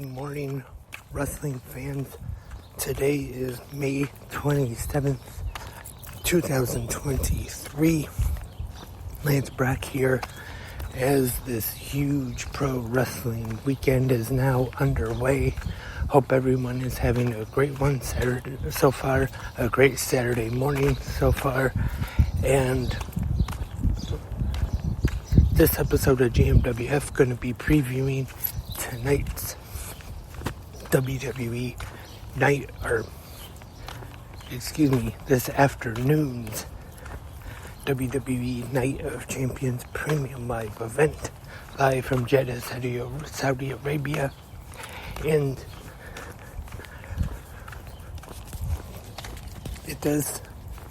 Good morning, wrestling fans. Today is May 27th, 2023. Lance Brock here as this huge pro wrestling weekend is now underway. Hope everyone is having a great one Saturday so far, a great Saturday morning so far. And this episode of GMWF going to be previewing tonight's WWE night, this afternoon's WWE Night of Champions Premium Live event, live from Jeddah, Saudi Arabia. And it does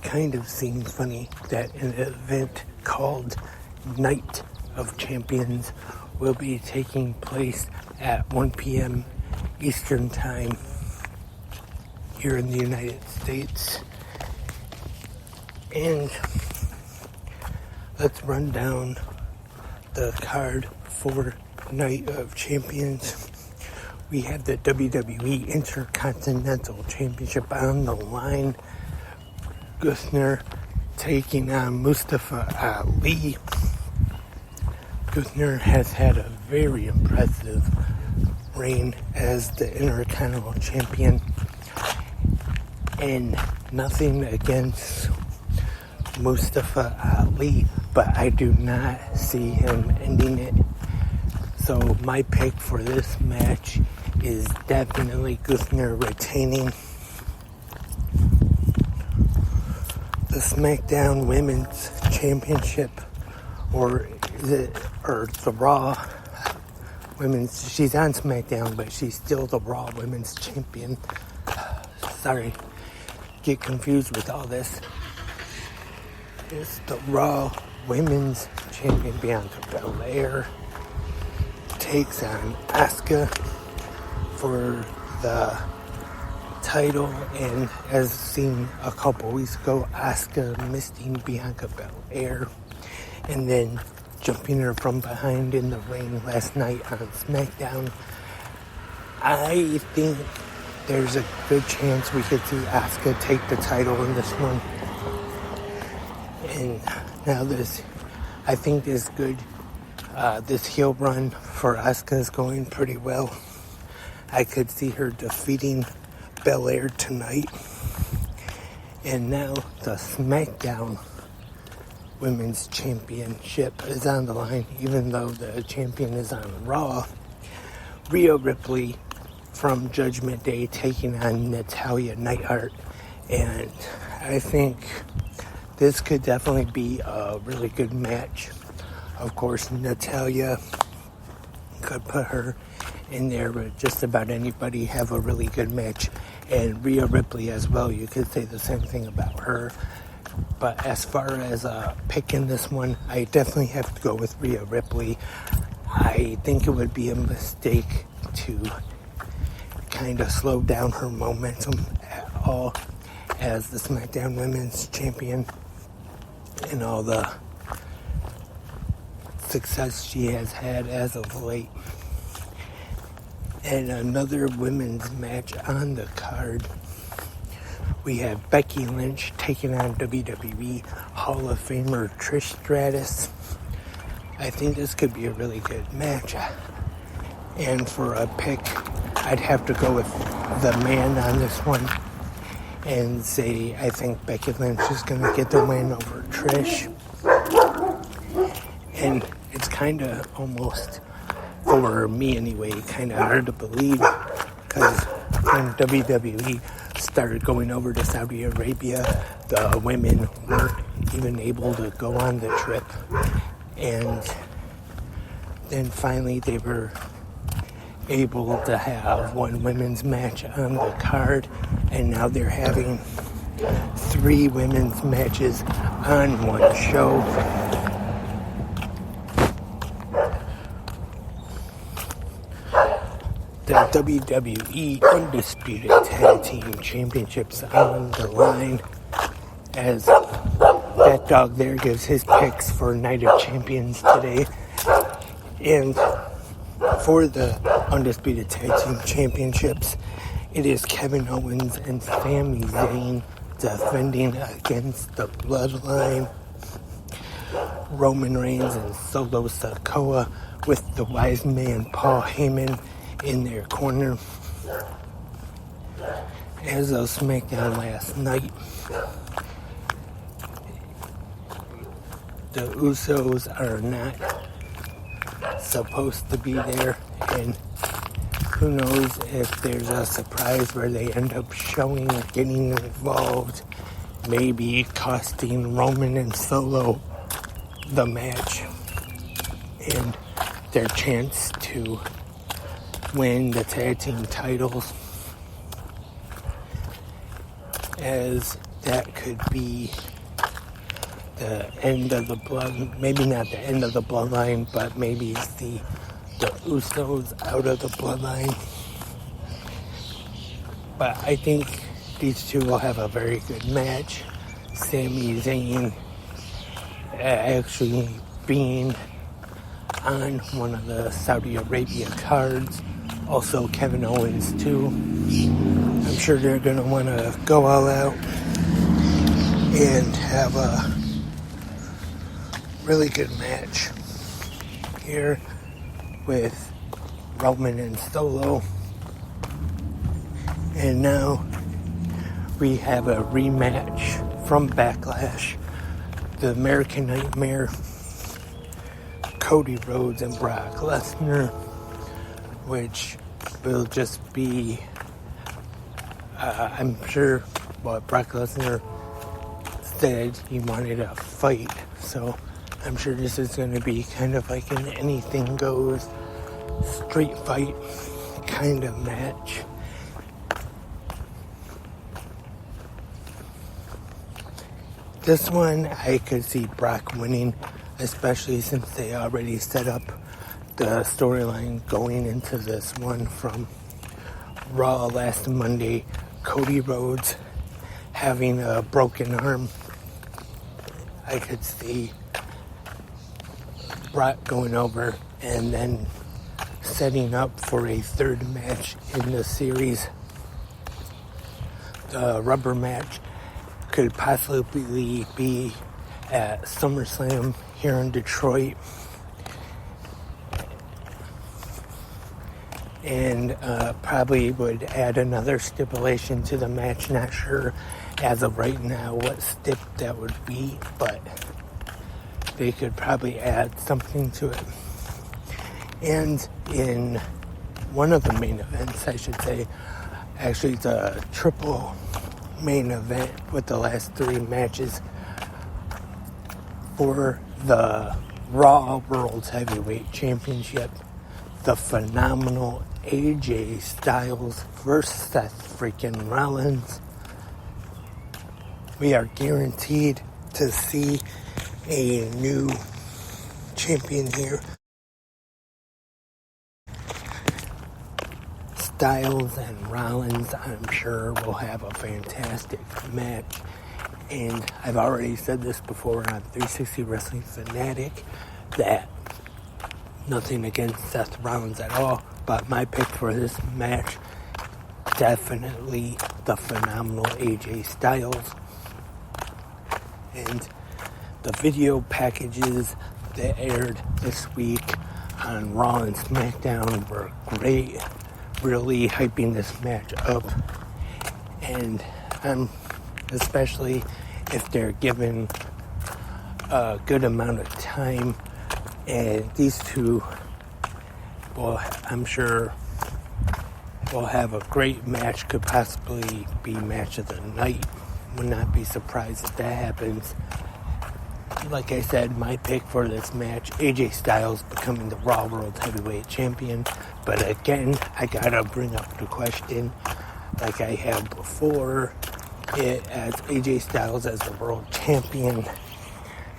kind of seem funny that an event called Night of Champions will be taking place at 1 p.m. Eastern Time here in the United States. And let's run down the card for Night of Champions. We have the WWE Intercontinental Championship on the line. Gunther taking on Mustafa Ali. Gunther has had a very impressive reign as the Intercontinental Champion, and nothing against Mustafa Ali, but I do not see him ending it. So my pick for this match is definitely Gunther retaining. The SmackDown Women's Championship, or the Raw Women's, she's on SmackDown, but she's still the Raw Women's Champion. Sorry, get confused with all this. It's the Raw Women's Champion Bianca Belair takes on Asuka for the title, and as seen a couple weeks ago, Asuka misting Bianca Belair and then jumping her from behind in the ring last night on SmackDown. I think there's a good chance we could see Asuka take the title in this one. And now this, I think, is good. This heel run for Asuka is going pretty well. I could see her defeating Belair tonight. And now the SmackDown Women's Championship is on the line, even though the champion is on Raw. Rhea Ripley from Judgment Day taking on Natalya Neidhart, and I think this could definitely be a really good match. Of course, Natalya could put her in there with just about anybody, have a really good match, and Rhea Ripley as well. You could say the same thing about her. But as far as picking this one, I definitely have to go with Rhea Ripley. I think it would be a mistake to kind of slow down her momentum at all as the SmackDown Women's Champion and all the success she has had as of late. And another women's match on the card. We have Becky Lynch taking on WWE Hall of Famer Trish Stratus. I think this could be a really good match. And for a pick, I'd have to go with the man on this one and say I think Becky Lynch is going to get the win over Trish. And it's kind of almost, for me anyway, kind of hard to believe, because when WWE started going over to Saudi Arabia, the women weren't even able to go on the trip. And then finally they were able to have one women's match on the card, and now they're having 3 women's matches on one show. The WWE Undisputed Tag Team Championships on the line as that dog there gives his picks for Night of Champions today. And For the Undisputed Tag Team Championships, it is Kevin Owens and Sami Zayn defending against the Bloodline. Roman Reigns and Solo Sikoa with the wise man Paul Heyman in their corner. As of SmackDown last night, the Usos are not supposed to be there, and who knows if there's a surprise where they end up showing or getting involved, maybe costing Roman and Solo the match and their chance to win the tag team titles, as that could be the end of the blood, maybe not the end of the bloodline, but maybe the Usos out of the bloodline. But I think these two will have a very good match. Sami Zayn actually being on one of the Saudi Arabia cards. Also Kevin Owens too. I'm sure they're going to want to go all out and have a really good match here with Roman and Solo. And now we have a rematch from Backlash. The American Nightmare, Cody Rhodes and Brock Lesnar, which will just be, I'm sure what Brock Lesnar said he wanted a fight, so I'm sure this is going to be kind of like an anything goes street fight kind of match. This one, I could see Brock winning, especially since they already set up the storyline going into this one from Raw last Monday. Cody Rhodes having a broken arm. I could see Brock going over and then setting up for a third match in the series. The rubber match could possibly be at SummerSlam here in Detroit, and probably would add another stipulation to the match. Not sure as of right now what stip that would be, but they could probably add something to it. And in one of the main events, I should say, actually the triple main event with the last three matches for the Raw World Heavyweight Championship, the phenomenal AJ Styles versus Seth freaking Rollins. We are guaranteed to see a new champion here. Styles and Rollins, I'm sure, will have a fantastic match. And I've already said this before on 360 Wrestling Fanatic that nothing against Seth Rollins at all, but my pick for this match, definitely the phenomenal AJ Styles. And the video packages that aired this week on Raw and SmackDown were great, really hyping this match up. And especially if they're given a good amount of time, and these two will, I'm sure, will have a great match, could possibly be match of the night. Would not be surprised if that happens. Like I said, my pick for this match, AJ Styles becoming the Raw World Heavyweight Champion. But again, I gotta bring up the question, like I have before, as AJ Styles as the World Champion,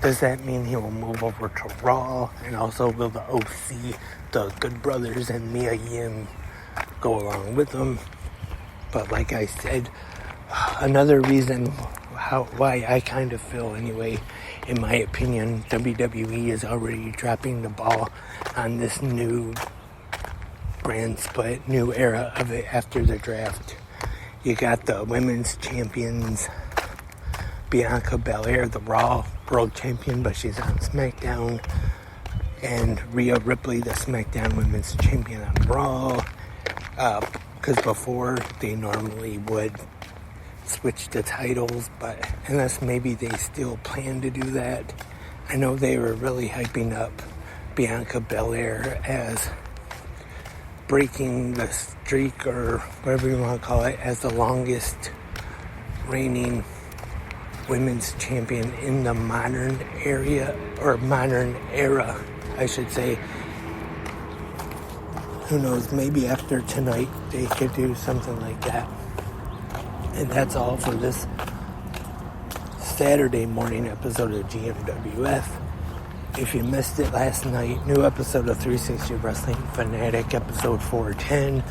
does that mean he will move over to Raw? And also, will the OC, the Good Brothers, and Mia Yim go along with them? But like I said, another reason why I kind of feel, anyway, in my opinion, WWE is already dropping the ball on this new brand split, new era of it after the draft. You got the women's champions, Bianca Belair, the Raw World Champion, but she's on SmackDown, and Rhea Ripley, the SmackDown Women's Champion on Raw. Because before, they normally would switch the titles, but unless maybe they still plan to do that. I know they were really hyping up Bianca Belair as breaking the streak, or whatever you want to call it, as the longest reigning women's champion in the modern era, I should say. Who knows, maybe after tonight they could do something like that. And that's all for this Saturday morning episode of GMWF. If you missed it last night, new episode of 360 Wrestling Fanatic, episode 410,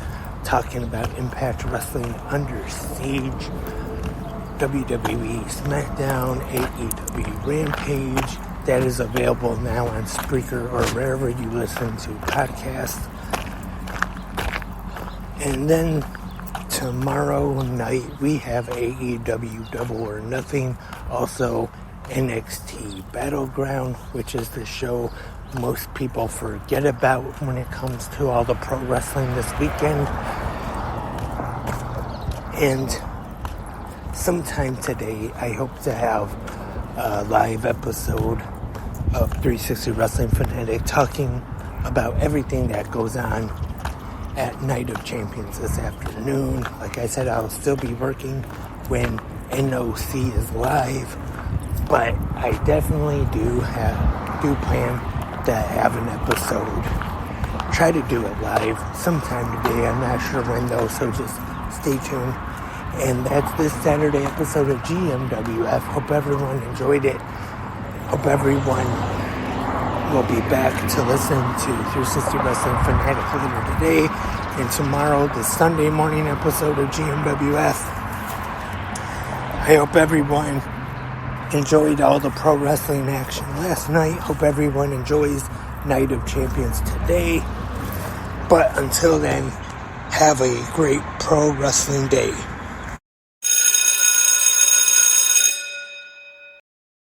talking about Impact Wrestling Under Siege, WWE SmackDown, AEW Rampage. That is available now on Spreaker or wherever you listen to podcasts. And then tomorrow night we have AEW Double or Nothing, also NXT Battleground, which is the show most people forget about when it comes to all the pro wrestling this weekend. And sometime today I hope to have a live episode of 360 Wrestling Fanatic talking about everything that goes on at Night of Champions this afternoon. Like I said, I'll still be working when NOC is live, but I definitely do plan to have an episode. Try to do it live sometime today. I'm not sure when though, so just stay tuned. And that's this Saturday episode of GMWF. Hope everyone enjoyed it. Hope everyone will be back to listen to 360 Wrestling Fanatic later today. And tomorrow, the Sunday morning episode of GMWF. I hope everyone enjoyed all the pro wrestling action last night. Hope everyone enjoys Night of Champions today. But until then, have a great pro wrestling day.